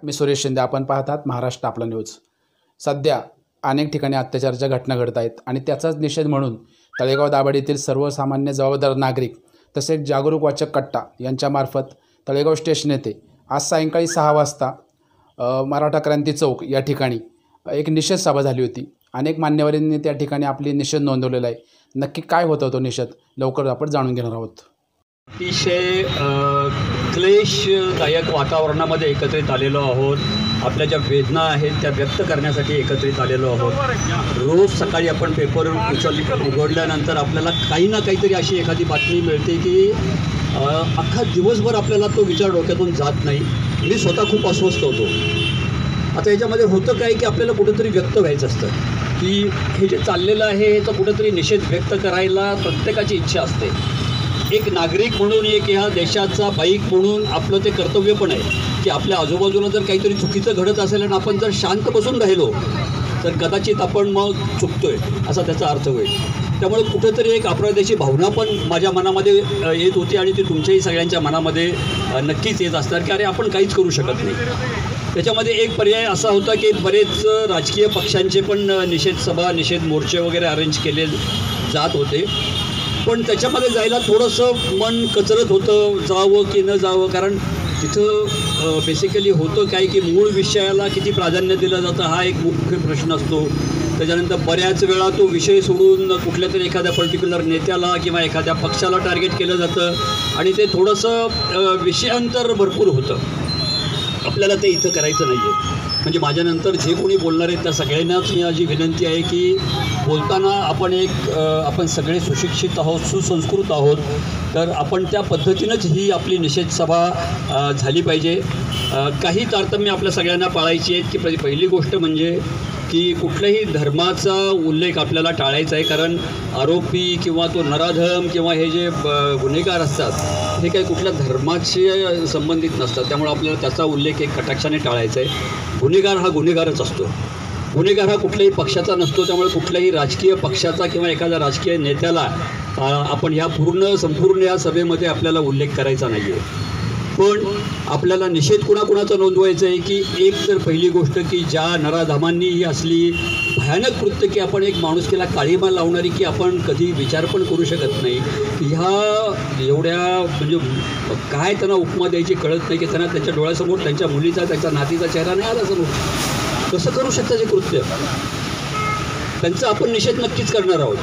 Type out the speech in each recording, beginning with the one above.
मी सुरेश शिंदे. आपण पाहतात महाराष्ट्र आपला न्यूज. सध्या अनेक ठिकाणी अत्याचाराच्या घटना घडत आहेत आणि त्याचाच निषेध म्हणून तळेगाव दाभाडे येथील सर्वसामान्य जबाबदार नागरिक तसेच जागरूक वाचक कट्टा यांच्यामार्फत तळेगाव स्टेशन येथे आज सायंकाळी 6 वाजता मराठा क्रांती चौक या ठिकाणी एक निषेध सभा झाली होती. अनेक मान्यवरांनी त्या ठिकाणी आपली निषेध नोंदवलेला आहे. नक्की काय होता तो निषेध लवकर आपण जाणून घेणार आहोत. अतिशय क्लेशदायक वातावरणामध्ये एकत्रित आलेलो आहोत. आपल्या ज्या वेदना आहेत त्या व्यक्त करण्यासाठी एकत्रित आलेलो आहोत. रोज सकाळी आपण पेपर उघडल्यानंतर आपल्याला काही ना काहीतरी अशी एखादी बातमी मिळते की अख्खा दिवसभर आपल्याला तो विचार डोक्यातून जात नाही. मी स्वतः खूप अस्वस्थ होतो. आता याच्यामध्ये होतं काय की आपल्याला कुठंतरी व्यक्त व्हायचं असतं की हे जे चाललेलं आहे ह्याचा कुठंतरी निषेध व्यक्त करायला प्रत्येकाची इच्छा असते. एक नागरिक म्हणून, एक ह्या देशाचा बाईक म्हणून आपलं ते कर्तव्य पण आहे की आपल्या आजूबाजूला जर काहीतरी चुकीचं घडत असेल आणि आपण जर शांत बसून राहिलो तर कदाचित आपण मग चुकतोय असा त्याचा अर्थ होईल. त्यामुळे कुठेतरी एक अपराधाची भावना पण माझ्या मनामध्ये येत होती आणि ती तुमच्याही सगळ्यांच्या मनामध्ये नक्कीच येत असणार की अरे आपण काहीच करू शकत नाही. त्याच्यामध्ये एक पर्याय असा होता की बरेच राजकीय पक्षांचे पण निषेध सभा, निषेध मोर्चे वगैरे अरेंज केले जात होते. पण त्याच्यामध्ये जायला थोडंसं मन कचरत होतं, जावं की न जावं. कारण तिथं बेसिकली होतं काय की मूळ विषयाला किती प्राधान्य दिलं जातं हा एक मुख्य प्रश्न असतो. त्याच्यानंतर बऱ्याच वेळा तो विषय सोडून कुठल्या तरी एखाद्या पर्टिक्युलर नेत्याला किंवा एखाद्या पक्षाला टार्गेट केलं जातं आणि ते थोडंसं विषयांतर भरपूर होतं. आपल्याला ते इथं करायचं नाही आहे. म्हणजे माझ्यानंतर जे कोणी बोलणार आहेत त्या सगळ्यांनाच माझी विनंती आहे की बोलताना आपण सगळे सुशिक्षित आहोत, सुसंस्कृत आहोत. तर आपण त्या पद्धतीनंच ही आपली निषेध सभा झाली पाहिजे. काही तारतम्य आपल्या सगळ्यांना पाळायची आहेत की पहिली गोष्ट म्हणजे की कुठल्याही धर्माचा उल्लेख आपल्याला टाळायचा आहे. कारण आरोपी किंवा तो नराधम किंवा हे जे गुन्हेगार असतात हे काही कुठल्या धर्माशी संबंधित नसतात. त्यामुळे आपल्याला त्याचा उल्लेख एक कटाक्षाने टाळायचा आहे. गुन्हेगार हा गुन्हेगारच असतो. गुन्हेगार हा कुठल्याही पक्षाचा नसतो. त्यामुळे कुठल्याही राजकीय पक्षाचा किंवा एखाद्या राजकीय नेत्याला आपण ह्या संपूर्ण या सभेमध्ये आपल्याला उल्लेख करायचा नाही आहे. पण आपल्याला निषेध कुणाकुणाचा नोंदवायचा आहे की एक तर पहिली गोष्ट की ज्या नराधमांनी ही असली भयानक कृत्य की आपण एक माणुसकीला काळीमा लावणारी की आपण कधी विचार पण करू शकत नाही. ह्या एवढ्या म्हणजे काय त्यांना उपमा द्यायची कळत नाही की त्यांना त्यांच्या डोळ्यासमोर त्यांच्या मुलीचा, त्यांच्या नातीचा चेहरा नाही आला समोर. कसं करू शकतं हे कृत्य? त्यांचा आपण निषेध नक्कीच करणार आहोत.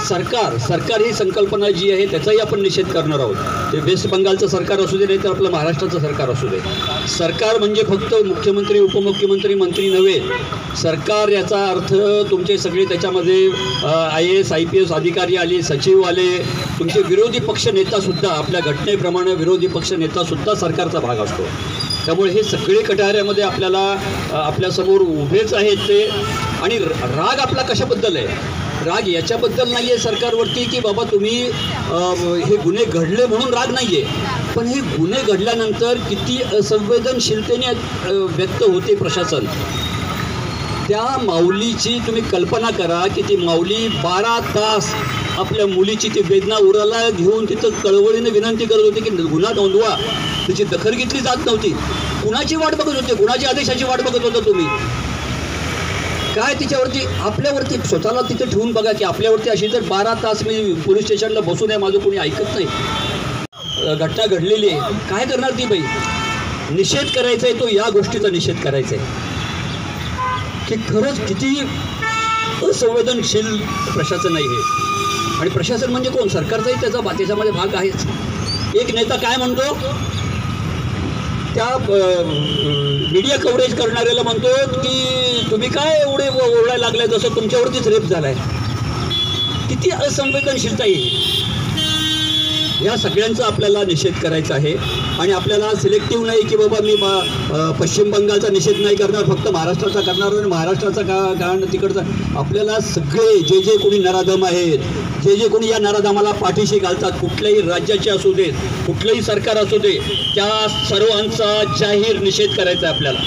सरकार ही संकल्पना जी आहे त्याचाही आपण निषेध करणार आहोत. ते वेस्ट बंगालचं सरकार असू दे नाही तर आपलं महाराष्ट्राचं सरकार असू दे. सरकार म्हणजे फक्त मुख्यमंत्री, उपमुख्यमंत्री, मंत्री नव्हे. सरकार याचा अर्थ तुमचे सगळे त्याच्यामध्ये IAS IPS अधिकारी आले, सचिव आले, तुमचे विरोधी पक्ष नेतासुद्धा, आपल्या घटनेप्रमाणे विरोधी पक्ष नेतासुद्धा सरकारचा भाग असतो. त्यामुळे हे सगळे कटाऱ्यामध्ये आपल्यासमोर उभेच आहेत ते. आणि राग आपला कशाबद्दल आहे? राग याच्याबद्दल नाही आहे सरकारवरती की बाबा तुम्ही हे गुन्हे घडले म्हणून राग नाही आहे. पण हे गुन्हे घडल्यानंतर किती असंवेदनशीलतेने व्यक्त होते प्रशासन. त्या माऊलीची तुम्ही कल्पना करा की ती माऊली 12 तास आपल्या मुलीची ती वेदना उराला घेऊन तिथं कळवळीने विनंती करत होती की गुन्हा नोंदवा. तिची दखल घेतली जात नव्हती. कुणाची वाट बघत होते? कुणाच्या आदेशाची वाट बघत होता तुम्ही? काय तिच्यावरती, आपल्यावरती स्वतःला तिथे ठेवून बघा की आपल्यावरती अशी जर 12 तास मी पोलीस स्टेशनला बसून आहे, माझं कोणी ऐकत नाही, घटना घडलेली आहे, काय करणार ती बाई? निषेध करायचा आहे तो या गोष्टीचा निषेध करायचा आहे की खरंच किती असंवेदनशील प्रशासन आहे हे. आणि प्रशासन म्हणजे कोण? सरकारचाही त्याच्यामध्ये भाग आहेच. एक नेता काय म्हणतो? त्या मीडिया कव्हरेज करणाऱ्याला म्हणतो की तुम्ही काय एवढे ओरडायला लागलाय जसं तुमच्यावरतीच रेप झालाय. किती असंवेदनशीलता आहे. या सगळ्यांचा आपल्याला निषेध करायचा आहे. आणि आपल्याला सिलेक्टिव्ह नाही की बाबा मी पश्चिम बंगालचा निषेध नाही करणार, फक्त महाराष्ट्राचा करणार आणि महाराष्ट्राचा कारण तिकडचा. आपल्याला सगळे जे कोणी नराधम आहेत, जे कोणी या नराधमाला पाठीशी घालतात, कुठल्याही राज्याचे असू देत, कुठलंही सरकार असू दे, त्या सर्वांचा जाहीर निषेध करायचा आहे आपल्याला.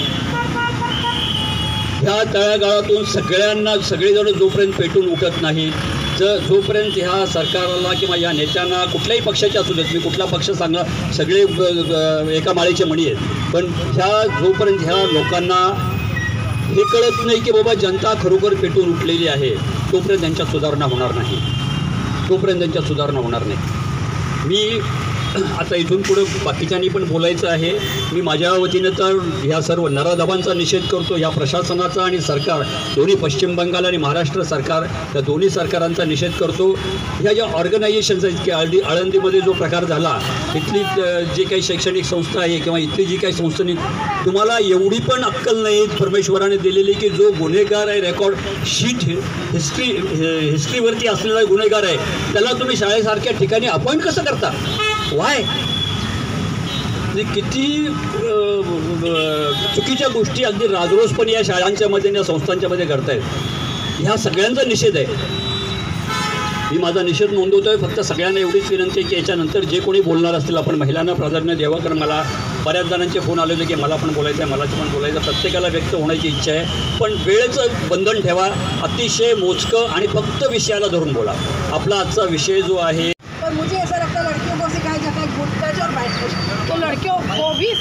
ह्या तळागाळातून सगळेजण जोपर्यंत पेटून उठत नाहीत जोपर्यंत ह्या सरकारला किंवा या नेत्यांना कुठल्याही पक्षाचे असू देत, मी कुठला पक्ष सांगला, सगळे एका माळेचे मणी आहेत, पण जोपर्यंत ह्या लोकांना हे कळत नाही की बाबा जनता खरोखर पेटून उठलेली आहे, तोपर्यंत त्यांच्या सुधारणा होणार नाही, मी आता इथून पुढं बाकीच्यांनी पण बोलायचं आहे. मी माझ्या वतीनं तर ह्या सर्व नराधमांचा निषेध करतो, या प्रशासनाचा आणि सरकार दोन्ही पश्चिम बंगाल आणि महाराष्ट्र सरकार या दोन्ही सरकारांचा निषेध करतो. ह्या ज्या ऑर्गनायझेशन्स आहेत की आळंदीमध्ये जो प्रकार झाला, इथली जी काही शैक्षणिक संस्था आहे किंवा इथली जी काही संस्थांनी, तुम्हाला एवढी पण अक्कल नाही परमेश्वराने दिलेली की जो गुन्हेगार आहे, रेकॉर्ड शीट हिस्ट्रीवरती असलेला गुन्हेगार आहे, त्याला तुम्ही शाळेसारख्या ठिकाणी अपॉइंट कसं करता? वाय? किती चुकीच्या गोष्टी अगदी राजरोसपणे या शाळांच्या मध्ये या संस्थांच्या मध्ये घडतायत. ह्या सगळ्यांचा निषेध आहे. मी माझा निषेध नोंदवतोय. फक्त सगळ्यांना एवढीच विनंती आहे की याच्यानंतर जे कोणी बोलणार असतील आपण महिलांना प्राधान्य द्यावं, कारण मला बऱ्याच जणांचे फोन आले होते की मला पण बोलायचं आहे, मला पण बोलायचं. प्रत्येकाला व्यक्त होण्याची इच्छा आहे, पण वेळेचं बंधन ठेवा, अतिशय मोजकं आणि फक्त विषयाला धरून बोला. आपला आजचा विषय जो आहे, और मुझे ऐसा लगता है लड़कियों को सिखाया जाता है गुटकाज और बाइट, तो लड़कियों को भी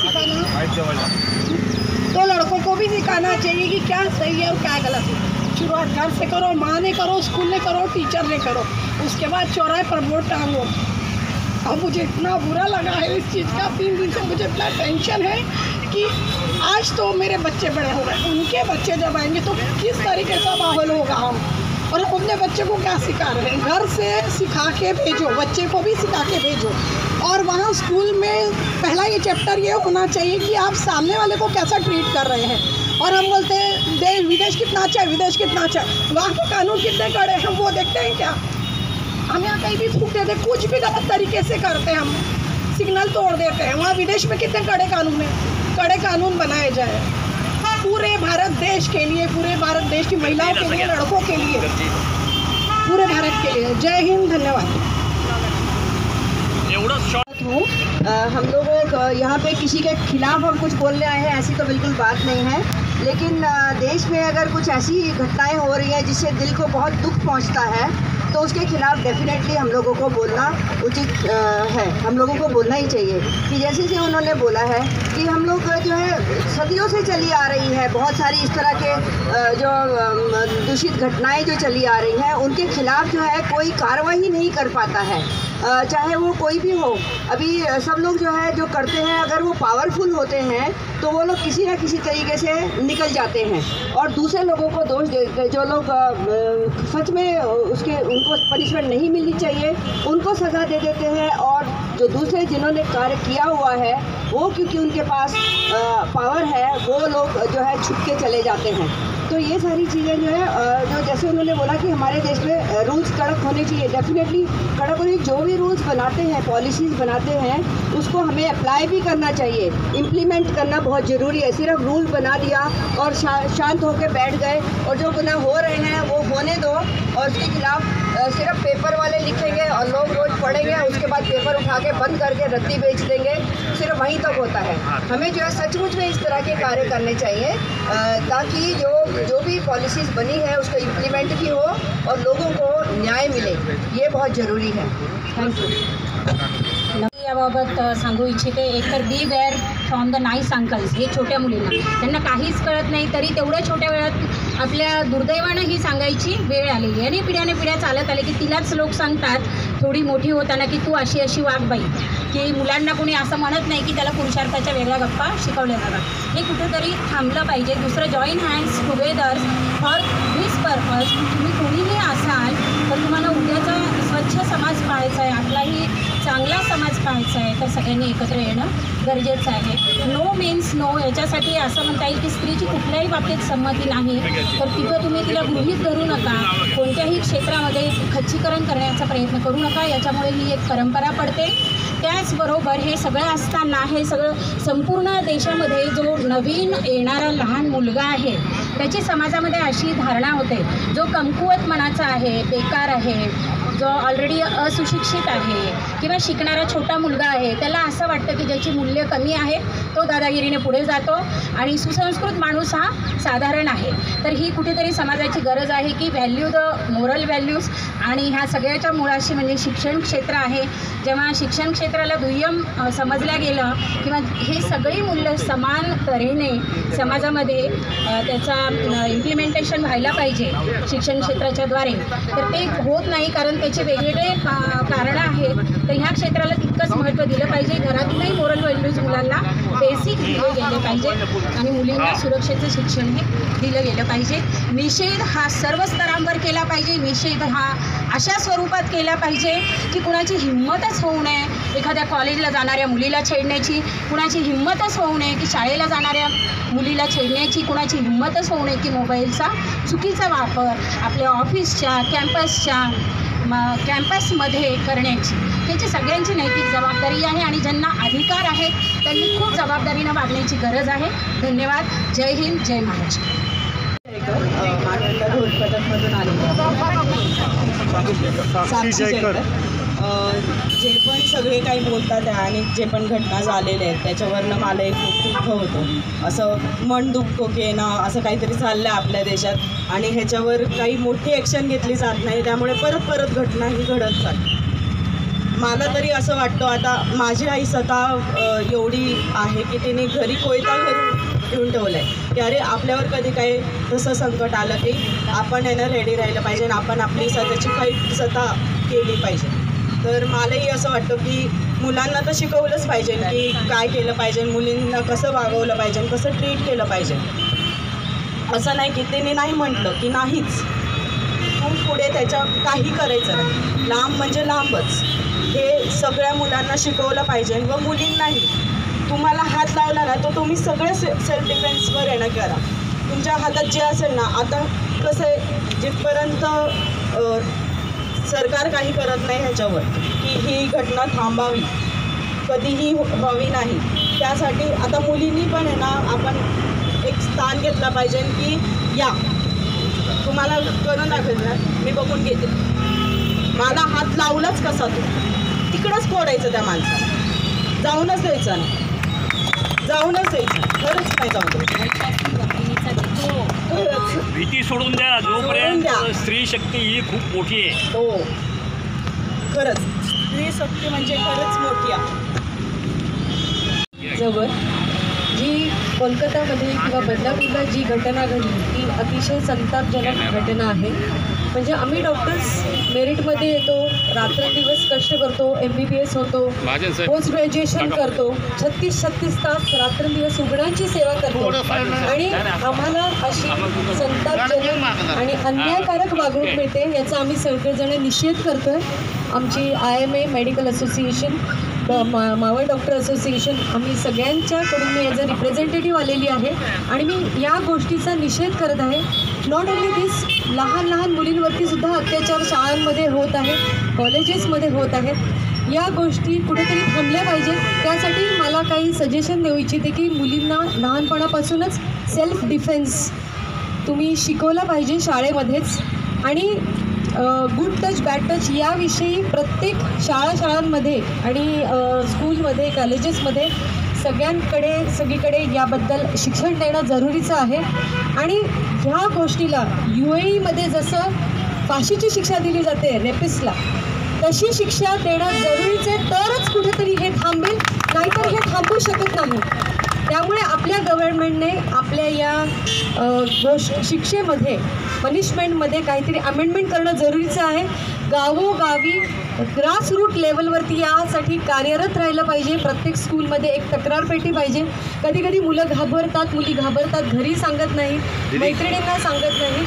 लड़कों को भी सिखाना चाहिए कि क्या सही है और क्या गलत है. शुरुआत घर से करो, माँ ने करो, स्कूल ने करो, टीचर ने करो, उसके बाद चौराहे पर वोट टांगो. अब मुझे इतना बुरा लगा है इस चीज़ का, 3 दिन से मुझे इतना टेंशन है कि आज तो मेरे बच्चे बड़े हो गए, उनके बच्चे जब आएंगे तो किस तरीके का माहौल होगा हम, और हम अपने बच्चे को क्या सिखा रहे हैं. घर से सिखा के भेजो, बच्चे को भी सिखा के भेजो. और वहाँ स्कूल में पहला ये चैप्टर ये होना चाहिए कि आप सामने वाले को कैसा ट्रीट कर रहे हैं. और हम बोलते हैं विदेश कितना अच्छा है, विदेश कितना अच्छा है, वहाँ के कानून कितने कड़े हैं हम वो देखते हैं क्या? हम यहाँ कहीं भी थूक देते हैं, कुछ भी गलत तरीके से करते हैं, हम सिग्नल तोड़ देते हैं. वहाँ विदेश में कितने कड़े कानून हैं, कड़े कानून बनाए जाए पूरे भारत देश के लिए, पूरे भारत देश की महिलाओं के लिए, लड़कों के लिए, पूरे भारत के लिए. जय हिंद, धन्यवाद. हम लोगों यहाँ पे किसी के खिलाफ हम कुछ बोलने आए हैं ऐसी तो बिल्कुल बात नहीं है, लेकिन देश में अगर कुछ ऐसी घटनाएं हो रही हैं जिससे दिल को बहुत दुख पहुँचता है तो उसके खिलाफ डेफिनेटली हम लोगों को बोलना उचित है. हम लोगों को बोलना ही चाहिए कि जैसे कि उन्होंने बोला है कि हम लोग जो है सदियों से चली आ रही है, बहुत सारी इस तरह के जो दूषित घटनाएं जो चली आ रही हैं उनके खिलाफ जो है कोई कार्रवाई नहीं कर पाता है, चाहे वो कोई भी हो. अभी सब लोग जो है जो करते हैं, अगर वो पावरफुल होते हैं तो वो लोग किसी न किसी तरीके से निकल जाते हैं और दूसरे लोगों को दोष दे. जो लोग सच में उनको पनिशमेंट नहीं मिलनी चाहिए उनको सज़ा दे देते हैं, और जो दूसरे जिन्होंने कार्य किया हुआ है वो क्योंकि उनके पास पावर है वो लोग जो है छुप के चले जाते हैं. तो ये सारी चीज़ें जो है जो जैसे उन्होंने बोला कि हमारे देश में रूल्स कड़क होने चाहिए, डेफिनेटली कड़क होने. जो भी रूल्स बनाते हैं, पॉलिसीज़ बनाते हैं, उसको हमें अप्लाई भी करना चाहिए, इम्प्लीमेंट करना बहुत ज़रूरी है. सिर्फ रूल बना दिया और शांत होकर बैठ गए और जो गुनाह हो रहे हैं वो होने दो, और उसके खिलाफ सिर्फ पेपर वाले लिखेंगे और लोग रोज़ पढ़ेंगे, उसके बाद पेपर उठा के बंद करके रद्दी बेच देंगे, सिर्फ वहीं तक होता है. हमें जो है सचमुच में इस तरह के कार्य करने चाहिए ताकि जो भी पॉलिसीज़ बनी है उसको इम्प्लीमेंट भी हो और लोगों को न्याय मिले. ये बहुत ज़रूरी है. Thank you. याबाबत सांगू इच्छिते. एकतर beware from the nice uncles. हे छोट्या मुलींना, त्यांना काहीच कळत नाही तरी तेवढ्या छोट्या वेळात आपल्या दुर्दैवानं ही सांगायची वेळ आलेली आहे. आणि पिढ्याने पिढ्या चालत आले की तिलाच लोक सांगतात थोडी मोठी होताना की तू अशी अशी वाग बाई, की मुलांना कोणी असं म्हणत नाही की त्याला पुरुषार्थाच्या वेगळ्या गप्पा शिकवल्या जातात. हे कुठेतरी थांबलं पाहिजे. दुसरं join hands together for this purpose. तुम्ही कोणीही असाल तर तुम्हाला उद्याचा स्वच्छ समाज पाहायचा आहे, आपलाही चांगला समाज पाहायचा आहे, तर सगळ्यांनी एकत्र येणं गरजेचं आहे. No means no. याच्यासाठी असं म्हणता येईल की स्त्रीची कुठल्याही बाबतीत संमती नाही तर तिथं तुम्ही तिला गृहीत धरू नका. कोणत्याही क्षेत्रामध्ये खच्चीकरण करण्याचा प्रयत्न करू नका. याच्यामुळे ही एक परंपरा पडते. त्याचबरोबर हे सगळं असताना हे सगळं संपूर्ण देशामध्ये जो नवीन येणारा लहान मुलगा आहे त्याची समाजामध्ये अशी धारणा होते, जो कमकुवत मनाचा आहे, बेकार आहे, जो ऑलरेडी असुशिक्षित आहे किंवा शिकणारा छोटा मुलगा आहे, त्याला असं वाटतं की ज्याची मूल्य कमी आहे तो दादागिरीने पुढे जातो आणि सुसंस्कृत माणूस हा साधारण आहे. तर ही कुठेतरी समाजाची गरज आहे की व्हॅल्यू द मोरल व्हॅल्यूज, आणि ह्या सगळ्याच्या मुळाशी म्हणजे शिक्षण क्षेत्र आहे. जेव्हा शिक्षण क्षेत्राला दुय्यम समजलं गेलं किंवा हे सगळी मूल्य समान तऱ्हेने समाजामध्ये त्याचा इम्प्लिमेंटेशन व्हायला पाहिजे शिक्षण क्षेत्राच्या द्वारे, तर ते होत नाही, कारण त्याचे वेगवेगळे कारणं आहेत. तर ह्या क्षेत्राला तितकंच महत्त्व दिलं पाहिजे. घरातूनही मोरल व्हॅल्यूज मुलांना बेसिक दिले गेले पाहिजे आणि मुलींना सुरक्षेचं शिक्षण हे दिलं गेलं पाहिजे. निषेध हा सर्व स्तरांवर केला पाहिजे. निषेध हा अशा स्वरूपात केला पाहिजे की कुणाची हिंमतच होऊ नये एखाद्या कॉलेजला जाणाऱ्या मुलीला छेडण्याची, कुणाची हिंमतच होऊ नये की शाळेला जाणाऱ्या मुलीला छेडण्याची, कुणाची हिंमतच होऊ नये की मोबाईलचा चुकीचा वापर आपल्या ऑफिसच्या कॅम्पसमध्ये करण्याची. त्याची सगळ्यांची नैतिक जबाबदारी आहे आणि ज्यांना अधिकार आहेत त्यांनी खूप जबाबदारीनं वागण्याची गरज आहे. धन्यवाद. जय हिंद, जय महाराष्ट्र. जे पण सगळे काही बोलतात आहे आणि जे पण घटना झालेल्या आहेत त्याच्यावरनं मला एक खूप दुःख होतं. असं मन दुखतो की ना असं काहीतरी चाललं आहे आपल्या देशात आणि ह्याच्यावर काही मोठी ॲक्शन घेतली जात नाही, त्यामुळे परत परत घटना ही घडत जाते. मला तरी असं वाटतं, आता माझी आई स्वतः एवढी आहे की तिने घरी कोयता घरी घेऊन ठेवलं आहे की अरे आपल्यावर कधी काही तसं संकट आलं की आपण यानं रेडी राहिलं पाहिजे आणि आपण आपली स्वतःची फाईट स्वतः केली पाहिजे. तर मलाही असं वाटतं की मुलांना तर शिकवलंच पाहिजे की काय केलं पाहिजे, मुलींना कसं वागवलं पाहिजे, कसं ट्रीट केलं पाहिजे. असं नाही की तिने नाही म्हटलं की नाहीच, तू पुढे त्याच्या काही करायचं नाही, लांब म्हणजे लांबच. हे सगळ्या मुलांना शिकवलं पाहिजे व मुलींनाही. तुम्हाला हात लावला ना तो तुम्ही सगळे सेल्फ डिफेन्सवर येणं करा. तुमच्या हातात जे असेल ना, आता कसं आहे जिथपर्यंत सरकार काही करत नाही ह्याच्यावर की ही घटना थांबावी, कधीही व्हावी नाही, त्यासाठी आता मुलींनी पण आहे ना आपण एक स्थान घेतला पाहिजे की या तुम्हाला करून दाखवलं ना, मी बघून घेते. मला हात लावलाच कसा तू तिकडंच फोडायचं त्या माणसाला, जाऊनच द्यायचं नाही, जाऊनच द्यायचं खरंच नाही, जाऊन भीती सोडून द्या. जोपर्यंत स्त्री शक्ती ही खूप मोठी आहे. हो खरंच स्त्री शक्ती म्हणजे खरंच मोठी आहे. जवळ जी कोलकातामध्ये किंवा बदलापूरला जी घटना घडली ती अतिशय संतापजनक घटना आहे. म्हणजे आम्ही डॉक्टर्स मेरिटमध्ये येतो, रात्रंदिवस कष्ट करतो, MBBS होतो, पोस्ट ग्रॅज्युएशन करतो, 36 तास रात्रंदिवस रुग्णांची सेवा करतो आणि आम्हाला अशी संतापजनक आणि अन्यायकारक वागणूक मिळते याचा आम्ही सगळेजण निषेध करतो आहे. आमची IMA medical association, Maval doctor association, आम्ही सगळ्यांच्याकडून मी ॲज अ रिप्रेझेंटेटिव्ह आलेली आहे आणि मी या गोष्टीचा निषेध करत आहे. नॉट ओन्ली दिस, लहान लहान मुलींवरती सुद्धा अत्याचार शाळांमध्ये होत आहे, कॉलेजेसमध्ये होत आहेत. या गोष्टी कुठेतरी थांबल्या पाहिजेत. त्यासाठी मला काही सजेशन देऊ इच्छिते की मुलींना लहानपणापासूनच सेल्फ डिफेन्स तुम्ही शिकवलं पाहिजे शाळेमध्येच आणि गुड टच बॅड टच याविषयी प्रत्येक शाळांमध्ये आणि स्कूलमध्ये कॉलेजेसमध्ये सगळीकडे याबद्दल शिक्षण देणं जरुरीचं आहे. आणि ह्या गोष्टीला UAEमध्ये जसं फाशीची शिक्षा दिली जाते रेपिस्टला, तशी शिक्षा देणं जरुरीचं आहे, तरच कुठेतरी हे थांबेल, नाहीतर हे थांबू शकत नाही. त्यामुळे आपल्या गव्हर्नमेंटने आपल्या या शिक्षेमध्ये पनिशमेंटमध्ये काहीतरी अमेंडमेंट करणं जरुरीचं आहे. गावोगावी ग्रासरूट लेवलवरती यासाठी कार्यरत राहिलं पाहिजे. प्रत्येक स्कूलमध्ये एक तक्रार पेटी पाहिजे. कधी मुलं घाबरतात, मुली घाबरतात, घरी सांगत नाही, मैत्रिणींना सांगत नाही,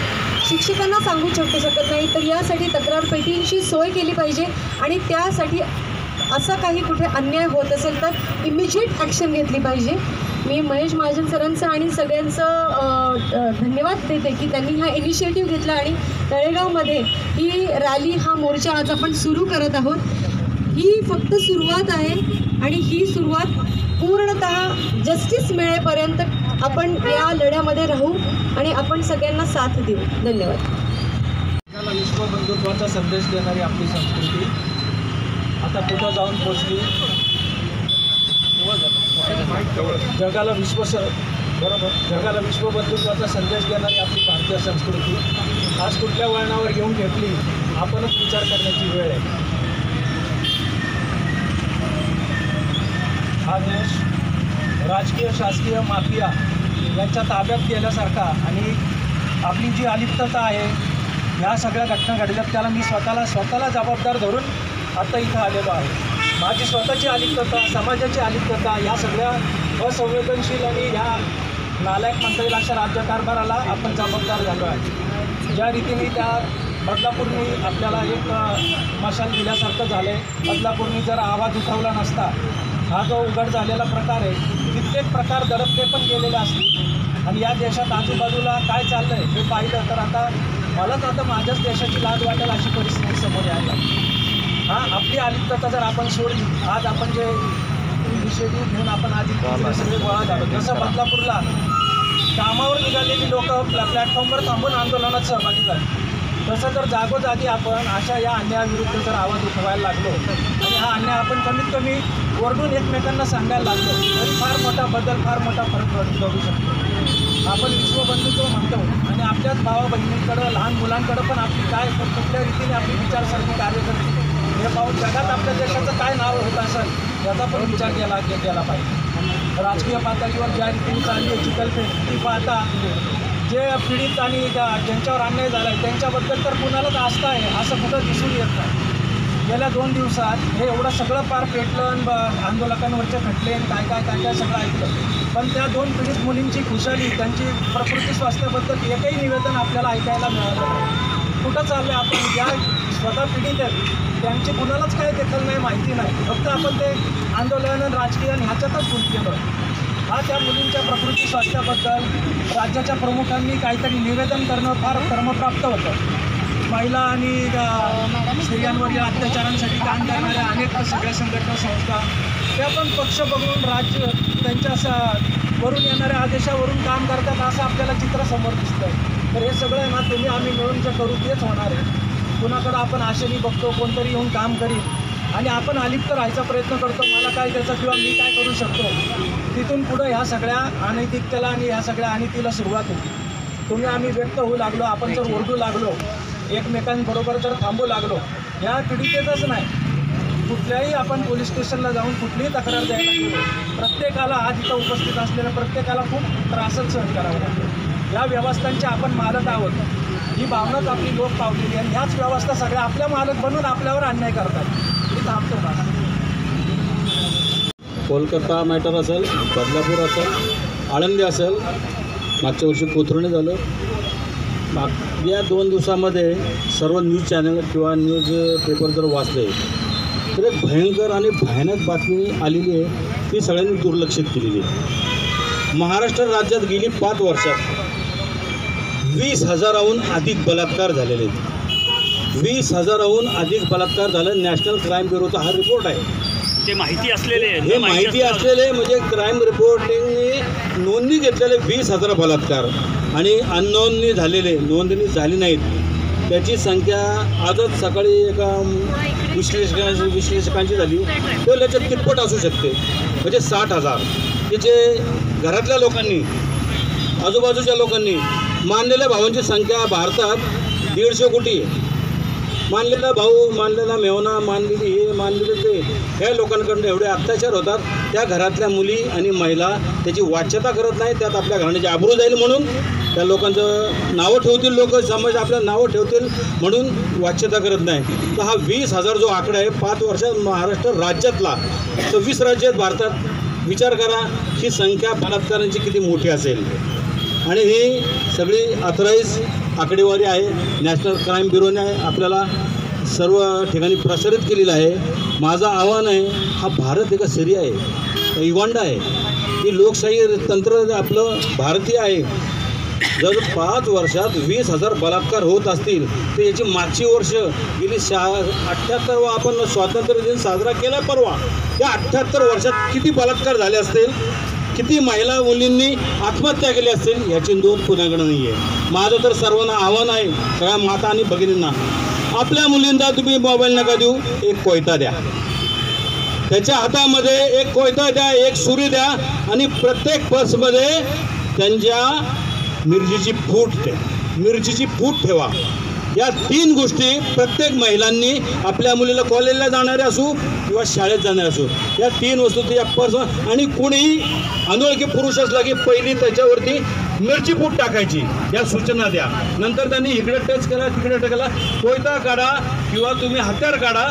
शिक्षकांना सांगू शकत नाही. तर यासाठी तक्रार पेटींची सोय केली पाहिजे आणि त्यासाठी असं काही कुठे अन्याय होत असेल तर इमिजिएट ॲक्शन घेतली पाहिजे. मी महेश महाजन सरांचं आणि सगळ्यांचं धन्यवाद देते की त्यांनी हा इनिशिएटिव्ह घेतला आणि तळेगावमध्ये ही रॅली, हा मोर्चा आज आपण सुरू करत आहोत. ही फक्त सुरुवात आहे आणि ही सुरुवात पूर्णतः जस्टिस मिळेपर्यंत आपण या लढ्यामध्ये राहू आणि आपण सगळ्यांना साथ देऊ. धन्यवाद. जगाला विश्व बंधुत्वाचा संदेश देणारी आपली संस्कृती आता कुठं जाऊन पोचली. जगाला जगाला विश्व बंधुत्वाचा संदेश देणारी आपली भारतीय संस्कृती आज कुठल्या वळणावर घेऊन घेतली आपणच विचार करण्याची वेळ आहे. हा देश राजकीय शासकीय माफिया यांच्या ताब्यात गेल्यासारखा आणि आपली जी अलिप्तता आहे ह्या सगळ्या घटना घडल्यात त्याला मी स्वतःला जबाबदार धरून आता इथं आलेलो आहे. माझी स्वतःची अलिप्तता, समाजाची अलिप्तता या सगळ्या असंवेदनशील आणि ह्या नालायक म्हणता येईल अशा राज्यकारभाराला आपण जबाबदार झालो आहे. ज्या रीतीने त्या बदलापूरनी आपल्याला एक मशाल दिल्यासारखं झालं आहे. बदलापूरनी जर आवाज उठवला नसता हा जो उघड झालेला प्रकार आहे कित्येक प्रकार दडपले पण गेलेले असतील आणि या देशात आजूबाजूला काय चाललं आहे हे पाहिलं तर आता मलाच आता माझ्याच देशाची लाज वाटेल अशी परिस्थिती समोर आहे. हां, आपली अलिप्तता जर आपण सोडली, आज आपण जे इनिशिएटिव्ह घेऊन आपण आज इथे सगळे गोळा झालो, जसं बदलापूरला कामावर निघालेली लोक प्लॅटफॉर्मवर थांबून आंदोलनात सहभागी झाले, तसं जर जागोजागी आपण अशा या अन्यायाविरुद्ध जर आवाज उठवायला लागलो आणि हा अन्याय आपण कमीत कमी ओरडून एकमेकांना सांगायला लागलो तरी फार मोठा बदल, फार मोठा फरक घडू शकतो. आपण विश्वबंधुत्व म्हणतो आणि आपल्याच भावा बहिणींकडं, लहान मुलांकडं पण आपली काय कुठल्या रीतीने आपली विचारसरणी कार्य करते हे पाहून जगात आपल्या देशाचं काय नाव होत असेल याचा पण विचार केला पाहिजे. राजकीय पातळीवर ज्या रीतीने चालली आहे चिखलफेक ती पाहता जे पीडित आणि ज्यांच्यावर अन्याय झाला आहे त्यांच्याबद्दल तर कुणालाच आस्था आहे असं कुठं दिसून येत नाही. गेल्या 2 दिवसात हे एवढं सगळं पार पेटलं, आंदोलकांवरचे खटले काय सगळं ऐकलं, पण त्या 2 पीडित मुलींची खुशाली, त्यांची प्रकृती स्वास्थ्याबद्दल एकही निवेदन आपल्याला ऐकायला मिळालं नाही. कुठं चाललं आहे आपण? ज्या स्वतः पीडित आहेत त्यांची कुणालाच काय दखल नाही, माहिती नाही, फक्त आपण ते आंदोलन राजकीय ह्याच्यातच गुंतलेलो. हा त्या मुलींच्या प्रकृती स्वास्थ्याबद्दल राज्याच्या प्रमुखांनी काहीतरी निवेदन करणं फार क्रमप्राप्त होतं. महिला आणि स्त्रियांवरील अत्याचारांसाठी काम करणाऱ्या अनेक सगळ्या संघटना संस्था त्या पण पक्ष बघून राज्य त्यांच्या वरून येणाऱ्या आदेशावरून काम करतात असं आपल्याला चित्र समोर दिसतं. तर हे सगळं आहे ना तुम्ही आम्ही मिळून जे करू तेच होणार आहे. कुणाकडं आपण आशेने बघतो, कोणतरी येऊन काम करील आणि आपण अलिप्त राहायचा प्रयत्न करतो, मला काय त्याचं किंवा मी काय करू शकतो. तिथून पुढं ह्या सगळ्या अनैतिकतेला आणि ह्या सगळ्या अनितीला सुरुवात होती. तुम्ही आम्ही व्यक्त होऊ लागलो, आपण जर ओरडू लागलो, एकमेकांबरोबर जर थांबू लागलो, या पीडितेतच नाही कुठल्याही आपण पोलीस स्टेशनला जाऊन कुठलीही तक्रार द्यायला गेलो प्रत्येकाला आज इथं उपस्थित असलेल्या प्रत्येकाला खूप त्रासच सहन करावं लागतो. या व्यवस्थांचे आपण मालक आहोत ही भावनाच आपली लोक पावलेली आणि ह्याच व्यवस्था सगळ्या आपल्या मालक बनून आपल्यावर अन्याय करतात. मी थांबतो मला. कोलकाता मॅटर असेल, बदलापूर असेल, आळंदी असेल, मागच्या वर्षी कोथरूड झालं. या 2 दिवसामध्ये सर्व न्यूज चॅनल किंवा न्यूज पेपर जर वाचले तर एक भयंकर आणि भयानक बातमी आलेली आहे ती सगळ्यांनी दुर्लक्षित केलेली आहे. महाराष्ट्र राज्यात गेली 5 वर्षात 20,000हून अधिक बलात्कार झालेले आहेत. 20,000हून अधिक बलात्कार झाले. नॅशनल क्राईम ब्युरोचा हा रिपोर्ट आहे. ते माहिती असलेले हे माहिती असलेले म्हणजे क्राईम रिपोर्टिंगने नोंदणी घेतलेले 20,000 बलात्कार आणि अननोंदणी झालेले, नोंदणी झाली नाहीत त्याची संख्या आजच सकाळी एका विश्लेषकांची झाली तर त्याच्यात तिप्पट असू शकते, म्हणजे 60,000. त्याचे घरातल्या लोकांनी, आजूबाजूच्या लोकांनी, मानलेल्या भावांची संख्या भारतात 150 कोटी आहे. मानलेला भाऊ, मानलेला मेवना, मानलेली हे, मानलेले ते, ह्या लोकांकडून एवढे अत्याचार होतात. त्या घरातल्या मुली आणि महिला त्याची वाच्यता करत नाही. त्यात आपल्या घराण्याची आबरू जाईल म्हणून त्या लोकांचं नावं ठेवतील, लोक समाज आपल्या नावं ठेवतील म्हणून वाच्यता करत नाही. तर हा 20,000 जो आकडा आहे 5 वर्षात महाराष्ट्र राज्यातला 26 राज्यात भारतात विचार करा ही संख्या बलात्कारांची किती मोठी असेल. आणि ही सगळी ऑथराईज आकडेवारी आहे. नॅशनल क्राईम ब्युरोने आपल्याला सर्व ठिकाणी प्रसारित केलेलं आहे. माझं आव्हान आहे, हा भारत एका सिरिया आहे, युगांडा आहे, ही लोकशाही तंत्र आपलं भारतीय आहे. जर 5 वर्षात 20,000 बलात्कार होत असतील तर याची मागची वर्ष गेली 78वा आपण स्वातंत्र्य दिन साजरा केला परवा, त्या 78 वर्षात किती बलात्कार झाले असतील किती महिला मुलींनी आत्महत्या केली असतील याची नोंद कुणाकडे नाही आहे. माझं तर सर्वांना आव्हान आहे, सगळ्या माता आणि भगिनींना, आपल्या मुलींना तुम्ही मोबाईल नका देऊ, एक कोयता द्या, त्याच्या हातामध्ये एक कोयता द्या, एक सुरी द्या आणि प्रत्येक पर्समध्ये त्यांच्या मिरचीची फूट ठेवा. या 3 गोष्टी प्रत्येक महिलांनी आपल्या मुलीला कॉलेजला जाणारे असू किंवा शाळेत जाणारे असू, या 3 वस्तू त्या पर्स, आणि कोणीही अनोळखी पुरुष असला की पहिली त्याच्यावरती मिरची फूट टाकायची, या सूचना द्या. नंतर त्यांनी इकडे टच केला, तिकडे टच केला, कोयता काढा किंवा तुम्ही हत्यार काढा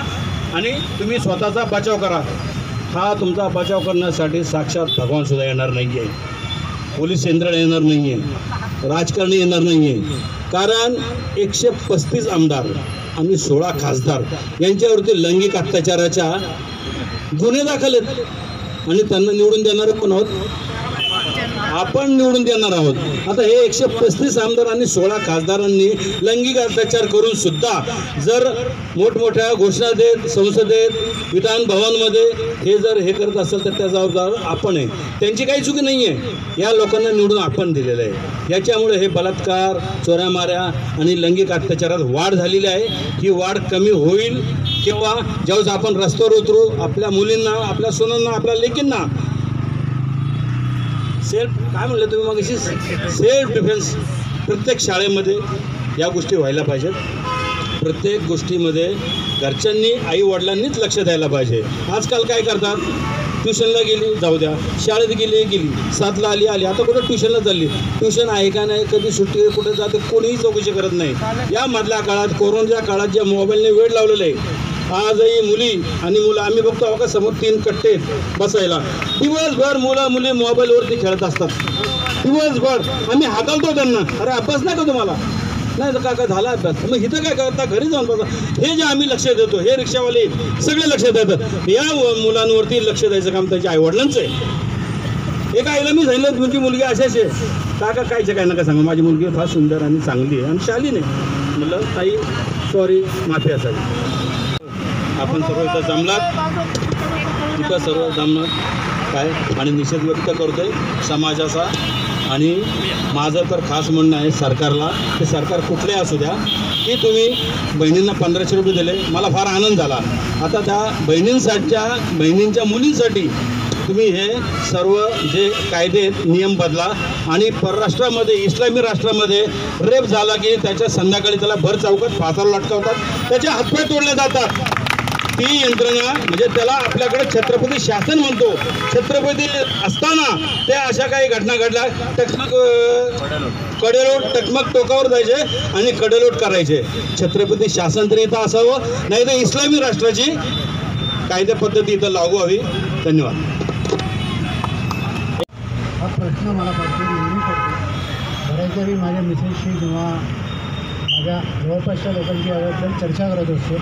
आणि तुम्ही स्वतःचा बचाव करा. हा तुमचा बचाव करण्यासाठी साक्षात भगवान सुद्धा येणार नाही आहे, पोलीस यंत्रणा येणार नाही आहे, राजकारणी येणार नाही आहे. कारण 135 आमदार आणि 16 खासदार यांच्यावरती लैंगिक अत्याचाराच्या गुन्हे दाखल आहेत आणि त्यांना निवडून देणारे कोण आहोत? आपण निवडून देणार आहोत. आता हे 135 आमदार आणि 16 खासदारांनी लैंगिक अत्याचार करून सुद्धा जर मोठमोठ्या घोषणा देत संसदेत, विधान भवनमध्ये हे करत असेल तर त्या जबाबदार आपण आहे. त्यांची काही चुकी नाही आहे, या लोकांना निवडून आपण दिलेलं आहे. याच्यामुळे हे बलात्कार, चोऱ्यामाऱ्या आणि लैंगिक अत्याचारात वाढ झालेली आहे. ही वाढ कमी होईल किंवा ज्यावेळेस आपण रस्त्यावर उतरू, आपल्या मुलींना, आपल्या सुनांना, आपल्या लेकींना काय म्हणलं तुम्ही मग, सेल्फ डिफेन्स प्रत्येक शाळेमध्ये या गोष्टी व्हायला पाहिजेत. प्रत्येक गोष्टीमध्ये घरच्यांनी, आई वडिलांनीच लक्ष द्यायला पाहिजे. आजकाल काय करतात, ट्युशनला गेली जाऊ द्या, शाळेत गेली 7ला आली, आता कुठं ट्युशनला चालली, ट्युशन आहे का नाही, कधी सुट्टी कुठे जाते, कोणीही चौकशी करत नाही. या मधल्या काळात, कोरोनाच्या काळात ज्या मोबाईलने वेळ लावलेला आहे, आजही मुली आणि मुलं आम्ही बघतो का समोर 3 कट्टे बसायला, दिवसभर मुलं मुली मोबाईलवरती खेळत असतात. दिवसभर आम्ही हाकलतो त्यांना, अरे अभ्यास नाही का तुम्हाला, नाही तर काय झाला अभ्यास, मग इथं काय करता, घरी जाऊन बघा. हे जे आम्ही लक्ष देतो, हे रिक्षावाले सगळे लक्ष देतात, या मुलांवरती लक्ष द्यायचं काम त्यांच्या आईवडिलांचं आहे. एका आईला मी सांगितलं तुमची मुलगी अशाच आहे, काका कायचं काय नका सांगा, माझी मुलगी फार सुंदर आणि चांगली आहे आणि शालीन आहे. म्हटलं ताई सॉरी, माफी असावी. आपण सर्व इथं जमलात काय आणि निषेध व्यक्त करतोय समाजाचा. आणि माझं तर खास म्हणणं आहे सरकारला, की सरकार कुठले असू द्या, की तुम्ही बहिणींना 1500 रुपये दिले, मला फार आनंद झाला. आता त्या बहिणींच्या मुलींसाठी तुम्ही हे सर्व जे कायदे नियम बदला. आणि परराष्ट्रामध्ये, इस्लामी राष्ट्रामध्ये रेप झाला की त्याच्या संध्याकाळी त्याला भर चौकात फासाला लटकावतात, त्याचे हातपाय तोडले जातात. ती यंत्रणा म्हणजे त्याला आपल्याकडे छत्रपती शासन म्हणतो. छत्रपती असताना त्या अशा काही घटना घडल्या, टकमक टोकावर जायचे आणि कडेलोट करायचे. छत्रपती शासन तरी इथं असावं, नाही तर इस्लामी राष्ट्राची कायदे पद्धती इथं लागू हवी. धन्यवाद. हा प्रश्न मला नेहमी पडतो. बऱ्याच वेळी माझ्या मिसेसशी किंवा माझ्या जवळपासच्या लोकांची याबद्दल चर्चा करत असतो.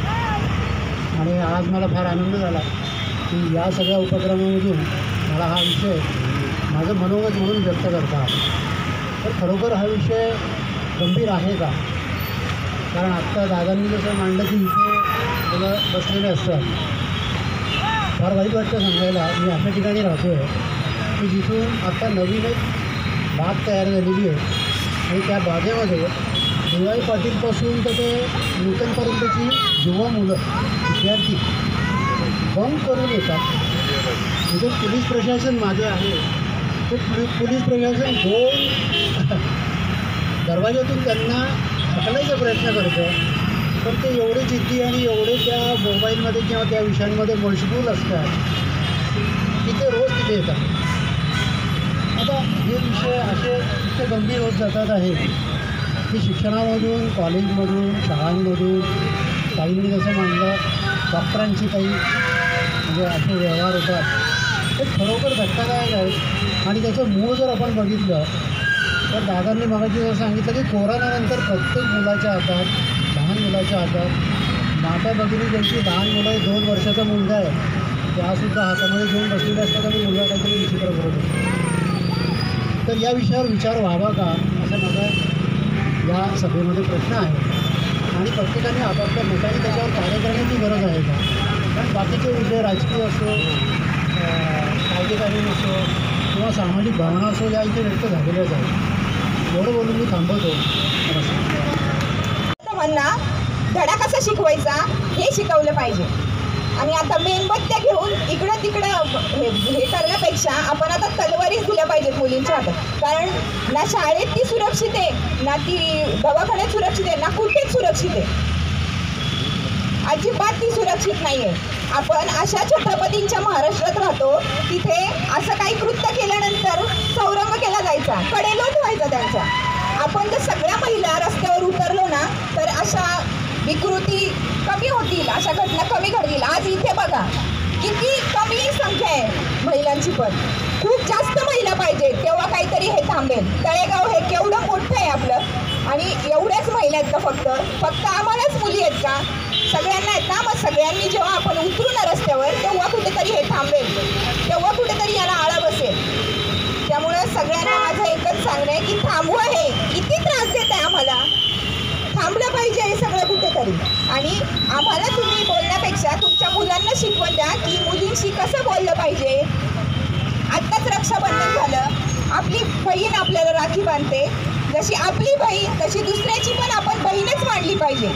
आणि आज मला फार आनंद झाला की या सगळ्या उपक्रमामधून मला हा विषय माझं मनोगत म्हणून व्यक्त करता आला. तर खरोखर हा विषय गंभीर आहे का? कारण आत्ता दादांनी जसं मांडलं की इथे मुलं बसलेले असतात. फार वाईट वाटतं सांगायला, मी अशा ठिकाणी राहतो आहे की जिथून आत्ता नवीन एक बाग तयार झालेली आहे आणि त्या बागेमध्ये डी.वाय. पाटीलपासून तर ते न्यूटनपर्यंतची युवा मुलं, विद्यार्थी बंक करून येतात. म्हणजे पोलीस प्रशासन मागे आहे, ते पोलीस प्रशासन दरवाज्यातून त्यांना हकलायचा प्रयत्न करतं. पण ते एवढे जिद्दी आणि एवढे त्या मोबाईलमध्ये किंवा त्या विषयांमध्ये मशगूल असतात की ते रोज तिथे येतात. आता हे विषय असे इतके गंभीर होत जातात आहे की शिक्षणामधून, कॉलेजमधून, शाळांमधून काहींनी जसं म्हणलं डॉक्टरांची काही म्हणजे असे व्यवहार होतात, ते खरोखर धक्कादायक आहेत. आणि त्याचं मूळ जर आपण बघितलं तर दादांनी मगाशी जर सांगितलं की कोरोनानंतर प्रत्येक मुलाच्या हातात, लहान मुलाच्या हातात, माता भगिनी ज्यांची लहान मुलं आहे, 2 वर्षाचा मुलगा आहे, त्यासुद्धा हातामध्ये घेऊन बसलेले असतात आणि मुलगा काहीतरी विचित्र करत असतो. तर या विषयावर विचार व्हावा का, असं माझा या सभेमध्ये प्रश्न आहे. आणि प्रत्येकाने आपापल्या मताने त्याच्यावर कार्य करण्याची गरज आहे का? कारण बाकीचे विषय राजकीय असो, कायदेकानून असो किंवा किंवा सामाजिक भावना असो या इथे व्यक्त झालेल्याच आहेत. एवढं बोलून मी थांबवतो. त्यांना धडा कसा शिकवायचा हे शिकवलं पाहिजे. आणि आता मेणबत्त्या घेऊन इकडं तिकडं हे करण्यापेक्षा आपण आता तलवारीच दिल्या पाहिजेत मुलींच्या हातात. कारण ना शाळेत ती सुरक्षित आहे, ना ती दवाखान्यात सुरक्षित आहे, ना कुठेच सुरक्षित आहे. अजिबात ती सुरक्षित नाही आहे. आपण अशा छत्रपतींच्या महाराष्ट्रात राहतो, तिथे असं काही कृत्य केल्यानंतर चौरंग केला जायचा, कडेलोट व्हायचा त्यांचा. आपण जर सगळ्या महिला रस्त्यावर उतरलो ना तर अशा विकृती कमी होतील, अशा घटना कमी घडतील. आज इथे बघा किती कमी संख्या आहे महिलांची, पण खूप जास्त महिला पाहिजे तेव्हा काहीतरी हे थांबेल. तळेगाव हे केवढं मोठं आहे आपलं, आणि एवढ्याच महिला आहेत का फक्त आम्हालाच मुली आहेत का? सगळ्यांना आहेत ना. मग सगळ्यांनी जेव्हा आपण उतरू ना रस्त्यावर तेव्हा कुठेतरी हे थांबेल, तेव्हा कुठेतरी याला आळा बसेल. त्यामुळं सगळ्यांना माझं एकच सांगणं आहे की थांबवा. हे किती त्रास देत आहे आम्हाला, थांबलं पाहिजे हे सगळं कुठेतरी. आणि आम्हाला तुम्ही बोलण्यापेक्षा तुमच्या मुलांना शिकवून द्या की मुलींशी कसं बोललं पाहिजे. आत्ताच रक्षाबंधन झालं, आपली बहीण आपल्याला राखी बांधते, जशी आपली बहीण तशी दुसऱ्याची पण आपण बहीणच मानली पाहिजे.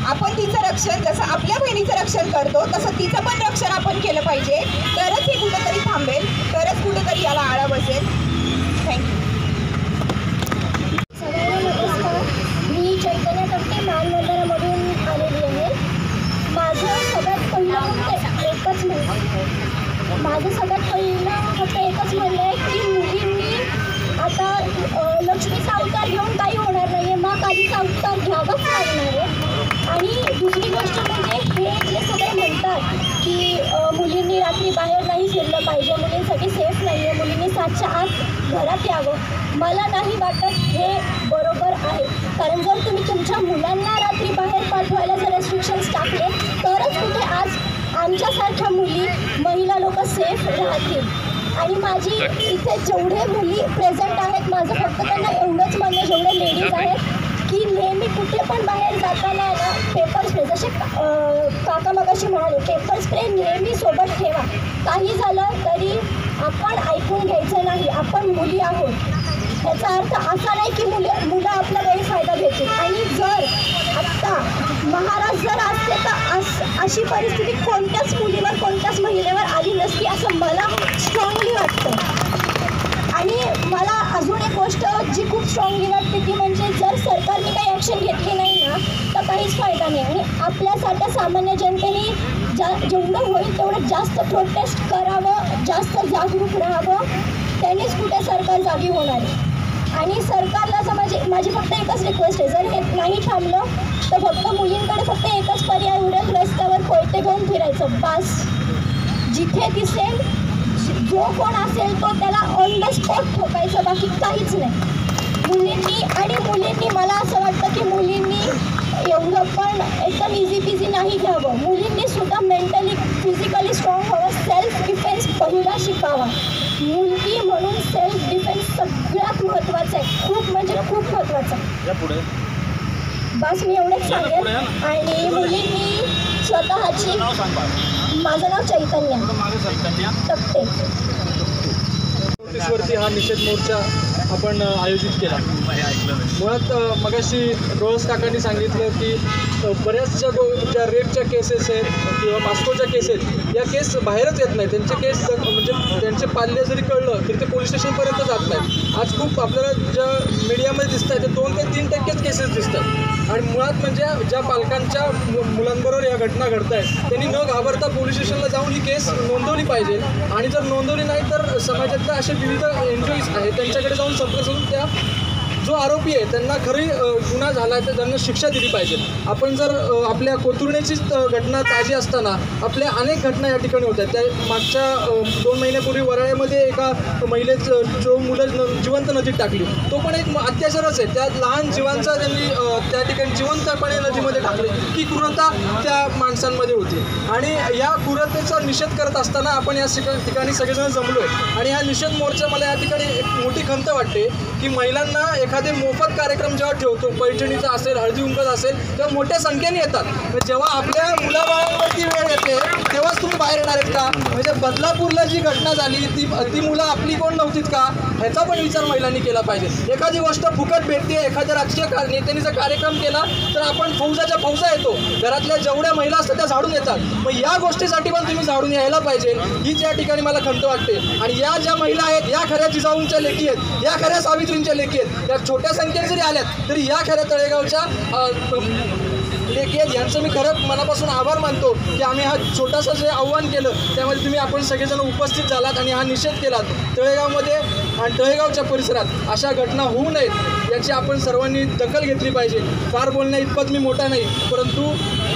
आपण तिचं रक्षण जसं आपल्या बहिणीचं रक्षण करतो तसं तिचं पण रक्षण आपण केलं पाहिजे. तरच हे कुठेतरी थांबेल, तरच कुठेतरी याला आळा बसेल. थँक्यू. सगळ्यांना नमस्कार. मी चैतन्य तपटे मानवंदनामधून आलेली आहे. माझं सगळ्यात पहिलं फक्त एकच म्हणणं आहे की मुलींनी आता लक्ष्मीचा अवतार घेऊन काही होणार नाही आहे, मा कालीचा अवतार घ्यावाच लागणार आहे. आणि दुसरी गोष्ट म्हणजे हे जे सगळे म्हणतात की मुलींनी रात्री बाहेर नाही फिरलं पाहिजे, मुलींसाठी सेफ नाही आहे, मुलींनी 7च्या आत घरात यावं, मला नाही वाटत हे बरोबर आहे. कारण जर तुम्ही तुमच्या मुलांना रात्री बाहेर पाठवायला जर रेस्ट्रिक्शन्स टाकले तरच कुठे आज आमच्यासारख्या मुली महिला लोक सेफ राहतील. आणि माझी इथे जेवढे मुली प्रेझेंट आहेत माझं फक्त त्यांना एवढंच म्हणणं, जेवढे लेडीज आहेत की नेहमी कुठे पण बाहेर जाताना ना पेपर स्प्रे, जसे काका मगाशी म्हणाले, पेपर स्प्रे नेहमी सोबत ठेवा. काही झालं तरी आपण ऐकून घ्यायचं नाही, आपण मुली आहोत. याचा अर्थ असा नाही की मुलं आपला गैरफायदा घेतील. आणि जर आत्ता महाराज जर असते तर अशी परिस्थिती कोणत्याच मुलीवर, कोणत्याच महिलेवर आली नसती असं मला स्ट्रॉंगली वाटतं. आणि मला अजून एक गोष्ट जी खूप स्ट्रॉंगली वाटते ती म्हणजे जर सरकारने काही ॲक्शन घेतली नाही ना तर काहीच फायदा नाही. आणि आपल्यासारख्या सामान्य जनतेने जेवढं होईल तेवढं जास्त प्रोटेस्ट करावं, जास्त जागरूक राहावं, त्यानेच कुठे सरकार जागी होणार आहे. आणि सरकारला असं माझी फक्त एकच रिक्वेस्ट आहे, जर हे नाही थांबलं तर फक्त मुलींकडे फक्त एकच पर्याय उडेल, रस्त्यावर कोयते घेऊन फिरायचं बस. जिथे दिसेल जो कोण असेल तो त्याला ऑन द स्पॉट ठोकायचं, बाकी काहीच नाही. मुलींनी मला असं वाटतं की मुलींनी एवढं पण एकदम इझी पिझी नाही घ्यावं. मुलींनी सुद्धा मेंटली फिजिकली स्ट्रॉंग व्हावं, सेल्फ डिफेन्स पहिला शिकावा. मुलगी म्हणून सेल्फ डिफेन्स सगळ्यात महत्त्वाचं आहे, खूप म्हणजे खूप महत्त्वाचं आहे. बस मी एवढंच सांगेन. आणि मुलींनी स्वतःची, माझं नाव चैतन्य तपटे. नोटीसवरती हा निषेध मोर्चा आपण आयोजित केला. मुळात मगाशी डोळस काकांनी सांगितलं की बऱ्याचशा ज्या रेपच्या केसेस आहेत किंवा मास्कोच्या केस आहेत या केस बाहेरच येत नाही. त्यांचे केस म्हणजे त्यांचे पाल्य जरी कळलं तरी ते पोलीस स्टेशनपर्यंत जात नाही. आज खूप आपल्याला ज्या मीडियामध्ये दिसत आहे ते 2 ते 3% केसेस दिसतात. आणि मुळात म्हणजे ज्या पालकांच्या मुलांबरोबर या घटना घडत आहेत त्यांनी न घाबरता पोलीस स्टेशनला जाऊन ही केस नोंदवली पाहिजे. आणि जर नोंदवली नाही तर समाजातल्या असे विविध NGOs आहेत त्यांच्याकडे जाऊन संपर्क साधून त्या जो आरोपी आहे त्यांना खरी गुन्हा झाला आहे तर त्यांना शिक्षा दिली पाहिजे. आपण जर आपल्या कोथुर्णेचीच घटना ताजी असताना आपल्या अनेक घटना या ठिकाणी होत आहेत. त्या मागच्या 2 महिन्यापूर्वी वराळ्यामध्ये एका महिलेचं जो मुलं जिवंत नदीत टाकली, तो पण एक अत्याचारच आहे. त्या लहान जीवांचा त्यांनी त्या ठिकाणी जिवंतपणे नदीमध्ये टाकले. इतकी क्रूरता त्या माणसांमध्ये होती. आणि या क्रूरतेचा निषेध करत असताना आपण या ठिकाणी सगळेजण जमलो. आणि हा निषेध मोर्चा मला या ठिकाणी एक मोठी खंत वाटते की महिलांना एखादी शाळेमध्ये मोफत कार्यक्रम जेव्हा ठेवतो, पैठणीचा असेल, हळदी कुंकू असेल, तेव्हा मोठ्या संख्येने येतात. जेव्हा आपल्या मुलाबाळांवरती वेळ येते तेव्हाच तुम्ही बाहेर येणार आहेत का? म्हणजे बदलापूरला जी घटना झाली ती मुलं आपली कोण नव्हतीत का? ह्याचा पण विचार महिलांनी केला पाहिजे. एखादी गोष्ट फुकट भेटते, एखाद्या राजकीय नेत्यांनी जर कार्यक्रम केला तर आपण फौजा येतो, घरातल्या जेवढ्या महिला असतात त्या झाडून येतात. मग या गोष्टीसाठी पण तुम्ही झाडून यायला पाहिजे, हीच या ठिकाणी मला खंत वाटते. आणि या ज्या महिला आहेत या खऱ्या जिजाऊंच्या लेकी आहेत, या खऱ्या सावित्रींच्या लेकी आहेत. या छोट्या संख्येने जरी आल्यात तरी या खऱ्या तळेगावच्या लेकी आहेत. यांचं मी खरं मनापासून आभार मानतो की आम्ही हा छोटासा जे आव्हान केलं त्यामध्ये आपण सगळेजण उपस्थित झालात आणि हा निषेध केलात. तळेगावमध्ये आणि तळेगावच्या परिसरात अशा घटना होऊ नयेत याची आपण सर्वांनी दखल घेतली पाहिजे. फार बोलण्या इतपत मी मोठा नाही, परंतु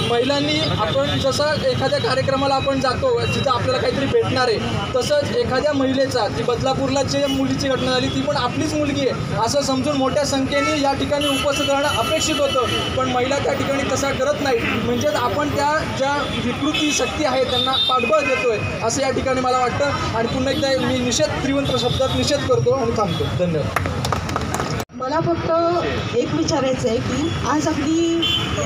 महिलांनी आपण जसं एखाद्या कार्यक्रमाला आपण जातो जिथं आपल्याला काहीतरी भेटणार आहे, तसंच एखाद्या महिलेचा जी बदलापूरला जे मुलीची घटना झाली ती पण आपलीच मुलगी आहे असं समजून मोठ्या संख्येने या ठिकाणी उपस्थित राहणं अपेक्षित होतं. पण महिला त्या ठिकाणी तसा करत नाही, म्हणजेच आपण त्या ज्या विकृती शक्ती आहेत त्यांना पाठबळ देतोय असं या ठिकाणी मला वाटतं. आणि पुन्हा एकदा मी तीव्र शब्दात निषेध करतो आणि थांबतो. धन्यवाद. मला फक्त एक विचारायचं आहे की आज अगदी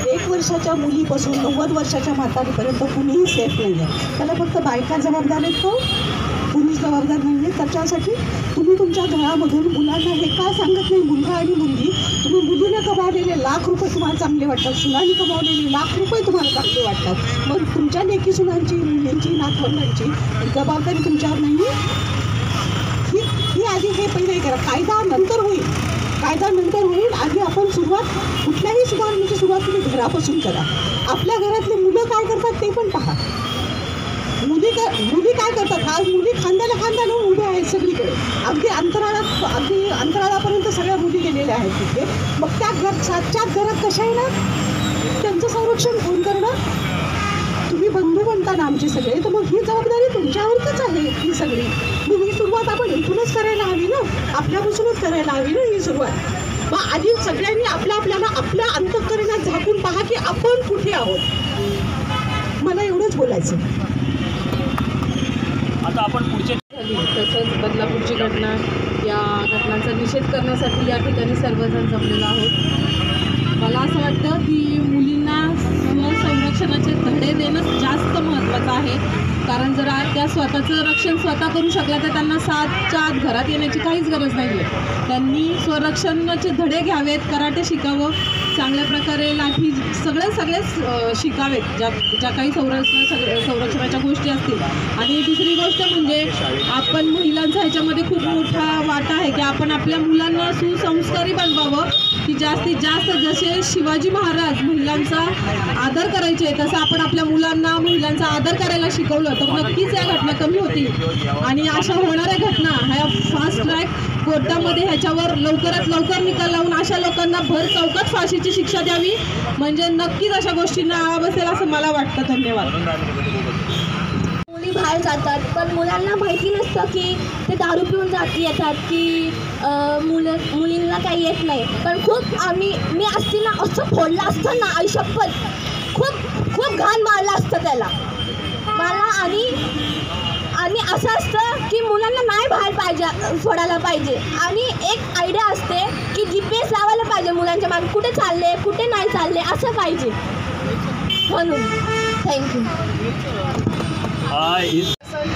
1 वर्षाच्या मुलीपासून 90 वर्षाच्या म्हातारीपर्यंत कुणीही सेफ नाही आहे. त्याला फक्त बायका जबाबदार आहेत का? पुरुष जबाबदार नाही आहे. त्याच्यासाठी तुम्ही तुमच्या घरामधून मुलांना हे का सांगत नाही? मुलगा आणि मुलगी, तुम्ही मुलीने कमावलेले लाख रुपये तुम्हाला चांगले वाटतात, सुनांनी कमावलेले लाख रुपये तुम्हाला चांगले वाटतात. मग तुमच्या लेकी सुनांची, मुलींची, नातवंडांची जबाबदारी तुमच्यावर नाही आहे? ही आधी हे पहिले करा. कायदा नंतर होईल. आधी आपण कुठल्याही सुधारणेची सुरुवात तुम्ही घरापासून करा. आपल्या घरातले मुलं काय करतात ते पण पहा. मुली काय करतात? आज मुली खांद्याला खांदा लावून उभ्या आहेत सगळीकडे. अगदी अंतराळापर्यंत सगळ्या मुली गेलेल्या आहेत तिथे. मग त्या घरात कशा आहे ना, त्यांचं संरक्षण कोण करणार? तुम्ही बंधू म्हणता ना आमचे सगळे, तर मग ही जबाबदारी तुमच्यावरतीच आहे ही सगळी. मग ही सुरुवात आपण इथूनच करायला हवी ना, आपल्यापासूनच करायला हवी ना ही सुरुवात. मग आधी सगळ्यांनी आपल्या अंतःकरणात झाकून पहा की आपण कुठे आहोत. मला एवढंच बोलायचं. आता आपण पुढचे तसंच बदलापूरची घटना, या घटनांचा निषेध करण्यासाठी या ठिकाणी सर्वजण जमलेलो आहोत. मला असं वाटतं की मुलींना स्वसंरक्षणाचे धडे देणं जास्त महत्त्वाचं आहे. कारण जर त्या स्वतःचं रक्षण स्वतः करू शकल्या तर त्यांना 7च्या आत घरात येण्याची काहीच गरज नाही आहे. त्यांनी स्वरक्षणाचे धडे घ्यावेत, कराटे शिकावं, चांगल्या प्रकारे लाठी सगळेच शिकावेत ज्या काही संरक्षणाच्या गोष्टी असतील. आणि दुसरी गोष्ट म्हणजे आपण महिलांचा ह्याच्यामध्ये खूप मोठा वाटा आहे की आपण आपल्या मुलांना सुसंस्कारी बनवावं की जास्तीत जास्त जसे शिवाजी महाराज महिलांचा आदर करायचे तसं आपण आपल्या मुलांना महिलांचा आदर करायला शिकवलं तर नक्कीच या घटना कमी होतील. आणि अशा होणाऱ्या घटना ह्या फास्ट ट्रॅक कोर्टामध्ये ह्याच्यावर लवकरात लवकर निकाल लावून अशा लोकांना भर चौकात फाशीची शिक्षा द्यावी, म्हणजे नक्कीच अशा गोष्टींना आळा बसेल असं मला वाटतं. धन्यवाद. मुली बाहेर जातात पण मुलांना माहिती नसतं की ते दारू पिऊन येतात की मुलींना काही येत नाही. पण मी असते ना असं फोडलं असतं ना आयुष्यभर, खूप घाण मारलं असतं त्याला मला. आणि असं असतं की मुलांना नाही बाहेर सोडायला पाहिजे. आणि एक आयडिया असते की GPS लावायला पाहिजे मुलांच्या मागे, कुठे चालले कुठे नाही चालले असं पाहिजे. म्हणून थँक्यू.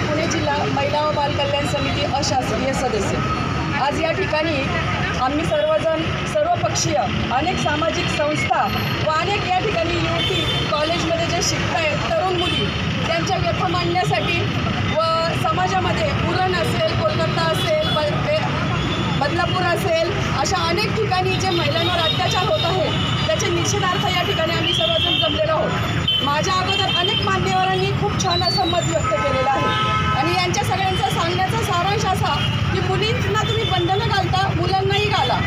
पुणे जिल्हा महिला व बाल कल्याण समिती अशासकीय सदस्य. आज या ठिकाणी आम्ही सर्वपक्षीय अनेक सामाजिक संस्था व अनेक या ठिकाणी युवती कॉलेजमध्ये जे शिकत आहेत तरुण मुली त्यांच्या व्यथा मांडण्यासाठी व समाजामध्ये उरण असेल, कोलकाता असेल, बदलापूर असेल अशा अनेक ठिकाणी जे महिलांवर अत्याचार होत आहेत त्याच्या निषेधार्थ या ठिकाणी आम्ही सर्वजण जमलेलो आहोत. माझ्या अगोदर अनेक मान्यवरांनी खूप छान असं मत व्यक्त केलेलं आहे आणि यांच्या सगळ्यांचा सांगण्याचा सारांश असा की मुलींना तुम्ही बंधनं घालता, मुलांनाही घाला.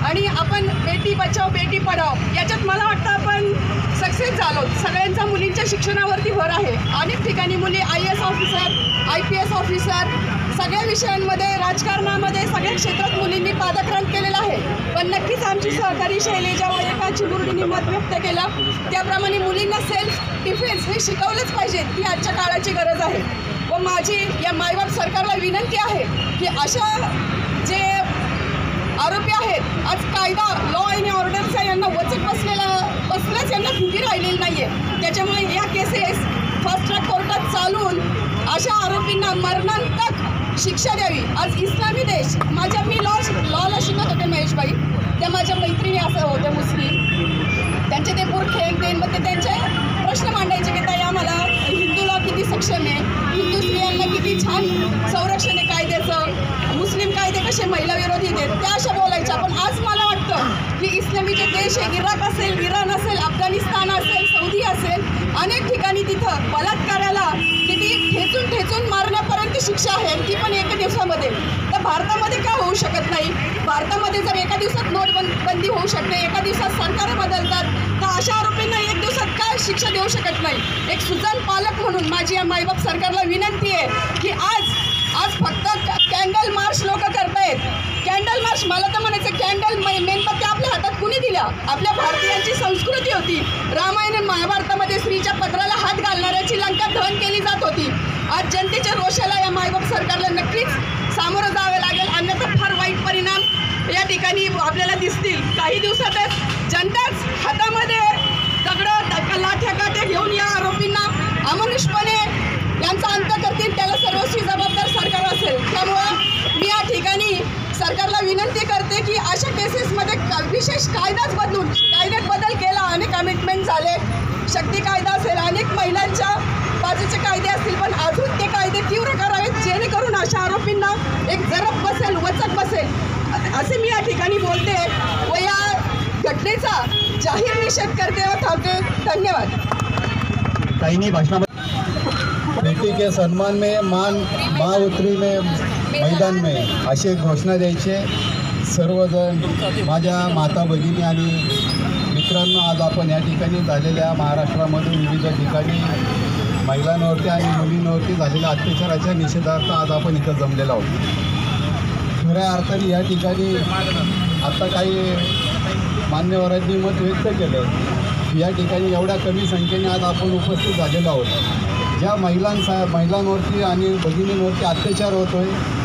आणि आपण बेटी बचाव बेटी पढाव याच्यात मला वाटतं आपण सक्सेस झालो. सगळ्यांचा मुलींच्या शिक्षणावरती भर आहे. अनेक ठिकाणी मुली IAS ऑफिसर, IPS ऑफिसर सगळ्या विषयांमध्ये, राजकारणामध्ये सगळ्या क्षेत्रात मुलींनी पादाक्रांत केलेला आहे. पण नक्कीच आमची सहकारी शैलेजा वयेका चिमुरडींनी मत व्यक्त केलं त्याप्रमाणे मुलींना सेल्फ डिफेन्स हे शिकवलंच पाहिजे. ती आजच्या काळाची गरज आहे. व माझी या मायबाप सरकारला विनंती आहे की अशा जे आरोपी आहेत आज कायदा लॉ आणि ऑर्डरचा यांना वचक बसलंच यांना भीती राहिलेली नाही आहे. त्याच्यामुळे या केसेस फास्ट ट्रॅक कोर्टात चालून अशा आरोपींना मरणांतक शिक्षा द्यावी. आज इस्लामी देश मी लॉला शिकत होते महेशबाई, त्या माझ्या मैत्रिणी असं होत्या मुस्लिम, त्यांचे ते बुरखे मग ते त्यांचे प्रश्न मांडायचे की ताई आम्हाला हिंदू लॉ किती सक्षम आहे, हिंदू स्त्रियांना किती छान संरक्षण आहे कायद्याचं, मुस्लिम कायदे कसे महिला विरोधी आहेत, त्या अशा बोलायच्या. पण आज मला वाटतं की इस्लामी जे देश आहे, इराक असेल, इराण असेल, अफगाणिस्तान असेल, सौदी असेल, अनेक ठिकाणी तिथं बलात्काराला किती ठेचून मारण्यापर्यंत शिक्षा आहे, ती पण एका दिवसामध्ये. तर भारतामध्ये का होऊ शकत नाही? भारतामध्ये जर एका दिवसात नोटबंदी होऊ शकते, एका दिवसात सरकार बदलतात, तर अशा आरोपींना एक दिवसात काय शिक्षा देऊ शकत नाही? एक सुजाण पालक म्हणून माझी या मायबाप सरकारला विनंती आहे की आज फक्त कॅन्डल मार्च लोक करतायत. कॅन्डल मार्च, मला तर म्हणायचं कॅन्डल मेणबत्त्या आपल्या हातात कुणी दिल्या? आपल्या भारतीयांची संस्कृती होती. रामायण आणि महाभारतामध्ये स्त्रीच्या पत्राला हात घालणाऱ्याची लंका दहन केली जात होती. आज जनतेच्या रोषाला या मायबाप सरकारला नक्कीच सामोरं जावे लागेल, अन्यथा फार वाईट परिणाम या ठिकाणी आपल्याला दिसतील. काही दिवसातच जनताच हातामध्ये दगडं लाठ्या घेऊन या आरोपींना अमानुषपणे यांचा अंत करतील. त्याला सर्वस्वी जबाबदार सरकार असेल. त्यामुळं मी या ठिकाणी सरकारला विनंती करते की अशा केसेसमध्ये विशेष कायद्यात बदल केला. अनेक अमेंडमेंट झाले, शक्ती कायदा असेल, अनेक महिलांच्या बाजूचे कायदे असतील, पण अजून ते कायदे तीव्र करावेत जेणेकरून अशा आरोपींना एक जरब बसेल, वचक बसेल असे मी या ठिकाणी बोलते व या घटनेचा जाहीर निषेध करते व थांबते. धन्यवाद. काही नाही भाषणामध्ये बेटी के सम्मान में माँ उतरी में मैदान में अशी एक घोषणा द्यायचे. सर्वजण माझ्या माता भगिनी आणि मित्रांनो, आज आपण या ठिकाणी झालेल्या महाराष्ट्रामध्ये विविध ठिकाणी महिलांवरती आणि मुलींवरती झालेल्या अत्याचाराच्या निषेधार्थ आज आपण इथं जमलेलो आहोत. खऱ्या अर्थाने या ठिकाणी आता काही मान्यवरांनी मत व्यक्त केलं. या ठिकाणी एवढ्या कमी संख्येने आज आपण उपस्थित झालेलो आहोत. ज्या महिलांवरती आणि भगिनींवरती अत्याचार होतो आहे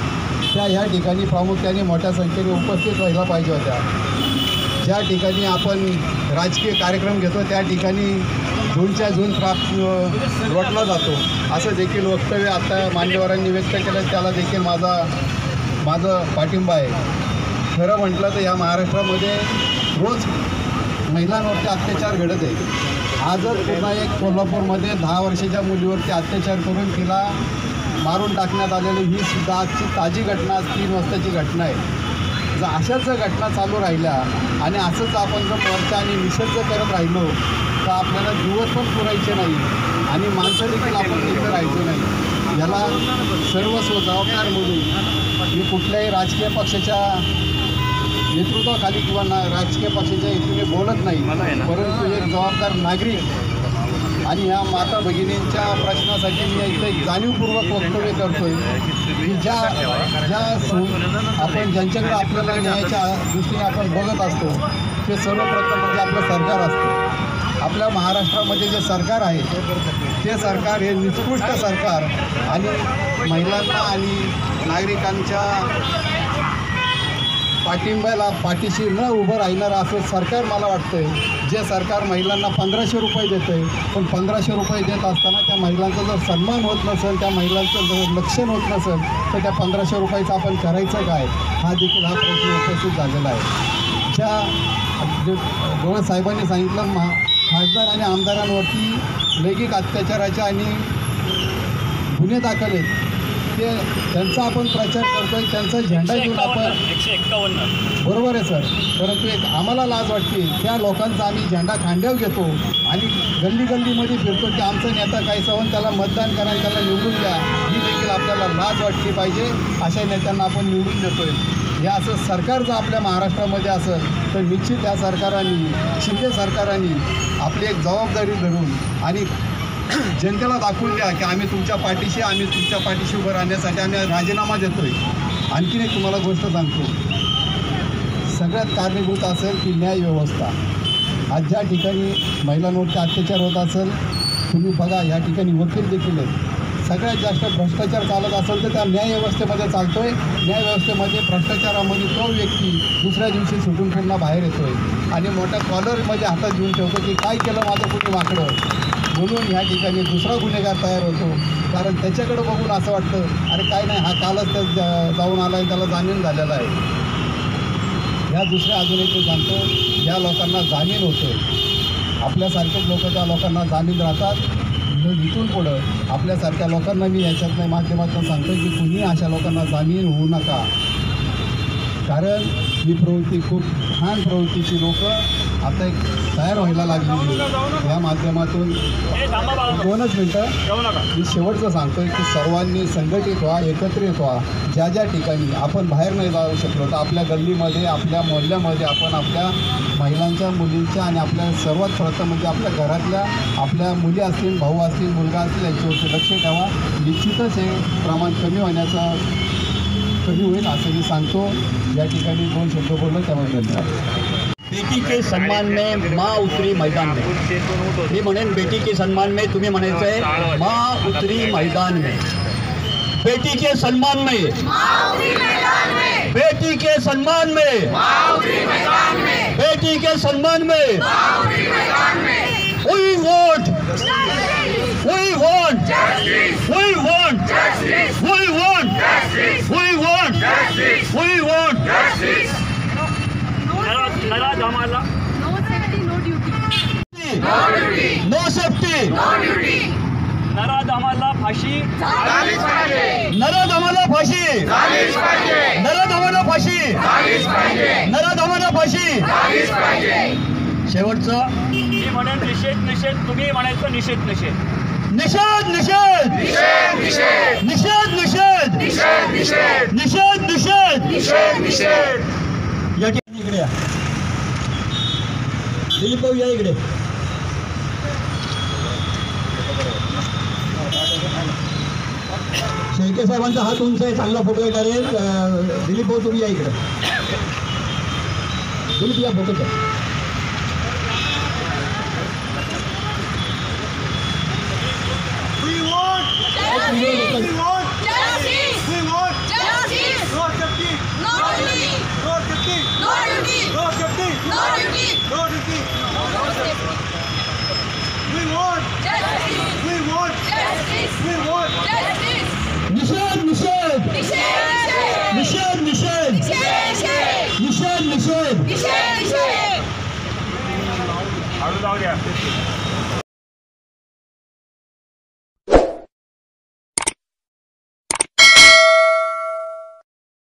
त्या ह्या ठिकाणी प्रामुख्याने मोठ्या संख्येने उपस्थित व्हायला पाहिजे होत्या. ज्या ठिकाणी आपण राजकीय कार्यक्रम घेतो त्या ठिकाणी जूनच्या जून लोटला जातो असं देखील वक्तव्य आता मान्यवरांनी व्यक्त केलं, त्याला देखील माझं पाठिंबा आहे. खरं म्हटलं तर या महाराष्ट्रामध्ये रोज महिलांवरती अत्याचार घडत आहे. आजच पुन्हा एक कोल्हापूरमध्ये 10 वर्षाच्या मुलीवरती अत्याचार करून तिला मारून टाकण्यात आलेली ही सुद्धा आजची ताजी घटना, 3 वाजताची घटना आहे. जर अशाच जर घटना चालू राहिल्या आणि असंच आपण जर मोर्चा आणि निषेध करत राहिलो तर आपल्याला दिवस पण पुरायचे नाही आणि माणसं देखील आपण तिथे राहायचो नाही. याला सर्वस्व जबाबदार म्हणून मी कुठल्याही राजकीय पक्षाच्या नेतृत्वाखाली किंवा राजकीय पक्षाच्या हेतूने बोलत नाही, परंतु एक जबाबदार नागरिक आणि ह्या माता भगिनींच्या प्रश्नासाठी मी इथं एक जाणीवपूर्वक वक्तव्य करतो आहे की ज्या आपण ज्यांच्याकडे आपल्याला न्यायाच्या दृष्टीने आपण बघत असतो ते सर्वप्रथम म्हणजे आपलं सरकार असतं. आपल्या महाराष्ट्रामध्ये जे सरकार आहे ते सरकार हे निकृष्ट सरकार आणि महिलांना आणि नागरिकांच्या पाठीशी न उभं राहणारं असं सरकार मला वाटतं आहे. जे सरकार महिलांना 1500 रुपये देतं आहे, पण 1500 रुपये देत असताना त्या महिलांचा जर सन्मान होत नसेल, त्या महिलांचं जर लक्षण होत नसेल तर त्या 1500 रुपयाचं आपण करायचं काय, हा देखील हा प्रश्न उपस्थित झालेला आहे. डोळे साहेबांनी सांगितलं खासदार आणि आमदारांवरती लैंगिक अत्याचाराच्या आणि गुन्हे दाखल आहेत ते त्यांचा आपण प्रचार करतो आहे, त्यांचा झेंडा घेऊन आपण 151 बरोबर आहे सर. परंतु एक आम्हाला लाज वाटते त्या लोकांचा आम्ही झेंडा खांद्यावर घेतो आणि गल्लीमध्ये फिरतो की आमचा नेता काय सवन त्याला मतदान करा, त्याला निवडून द्या. ही देखील आपल्याला लाज वाटली पाहिजे. अशा नेत्यांना आपण निवडून देतो आहे. हे असं सरकार जर आपल्या महाराष्ट्रामध्ये असेल तर निश्चित या सरकारांनी, शिंदे सरकारांनी आपली एक जबाबदारी धरून आणि जनतेला दाखवून द्या की आम्ही तुमच्या पाठीशी उभं राहण्यासाठी आम्ही राजीनामा देतो आहे. आणखीन एक तुम्हाला गोष्ट सांगतो, सगळ्यात कारणीभूत असेल की न्याय व्यवस्था. आज ज्या ठिकाणी महिलांवरती अत्याचार होत असेल तुम्ही बघा, या ठिकाणी वकील देखील आहेत. सगळ्यात जास्त भ्रष्टाचार चालत असेल तर त्या न्यायव्यवस्थेमध्ये चालतोय. न्यायव्यवस्थेमध्ये भ्रष्टाचारामध्ये तो व्यक्ती दुसऱ्या दिवशी सुटून पुन्हा बाहेर येतोय आणि मोठ्या कॉलरमध्ये हातात घेऊन ठेवतो की काय केलं माझं कुणी वाकडं, म्हणून ह्या ठिकाणी दुसरा गुन्हेगार तयार होतो. कारण त्याच्याकडे बघून असं वाटतं अरे काय नाही, हा कालच त्या जाऊन आला आणि त्याला जामीन झालेला आहे. ह्या दुसऱ्या अजून एक मी सांगतो, ज्या लोकांना जामीन होतो आपल्यासारखेच लोक त्या लोकांना जामीन राहतात. इथून पुढं आपल्यासारख्या लोकांना मी याच्यातल्या माध्यमातून सांगतो की कुणी अशा लोकांना जामीन होऊ नका. कारण ही प्रवृत्ती खूप छान प्रवृत्तीची लोक आता एक तयार व्हायला लागलेली. या माध्यमातून 2च मिनटं मी शेवटचं सांगतो आहे की सर्वांनी संघटित व्हा, एकत्रित व्हा. ज्या ज्या ठिकाणी आपण बाहेर नाही जाऊ शकलो तर आपल्या गल्लीमध्ये, आपल्या मोहल्ल्यामध्ये आपण आपल्या महिलांच्या, मुलींच्या आणि आपल्या सर्वात प्रथम म्हणजे आपल्या घरातल्या आपल्या मुली असतील, भाऊ असतील, मुलगा असतील यांच्यावरती लक्ष ठेवा. निश्चितच हे प्रमाण कमी होईल असं मी सांगतो. या ठिकाणी 2 शब्द बोललो त्यामुळे धन्यवाद. बेटी के सम्मान में माँ उतरी मैदान में. मी म्हणेन बेटी के सम्मान में तुम्ही म्हणायचं आहे माँ उतरी मैदान में. बेटी के सम्मान में, बेटी के सम्मान में, बेटी के सम्मान में. We want, we want, we want, we want, we want, we want. नराज आम्हाला नो सेफ्टी, नराज आम्हाला फाशी, नराज आम्हाला फाशी, नराज आम्हाला फाशी, नराज आम्हाला फाशी. शेवटचं मी म्हणेन निषेध, तुम्ही म्हणायचं निषेध. निषेध निषेध निषेध निषेध निषेध निषेध. या ठिकाणी इकडे या, दिलीप भाऊ या इकडे. शेळके साहेबांचा हात उंच आहे, चांगला फोटो काढेल. दिलीप भाऊ तुम्ही या इकडे. दिलीप या फोटोचा. We want justice. We want justice. We want justice. No justice. No duty. No justice. No duty. No justice. No duty. No duty. No safety. We want justice. We want justice. We want justice. निषेध निषेध निषेध निषेध निषेध निषेध. हळू जाऊ द्या.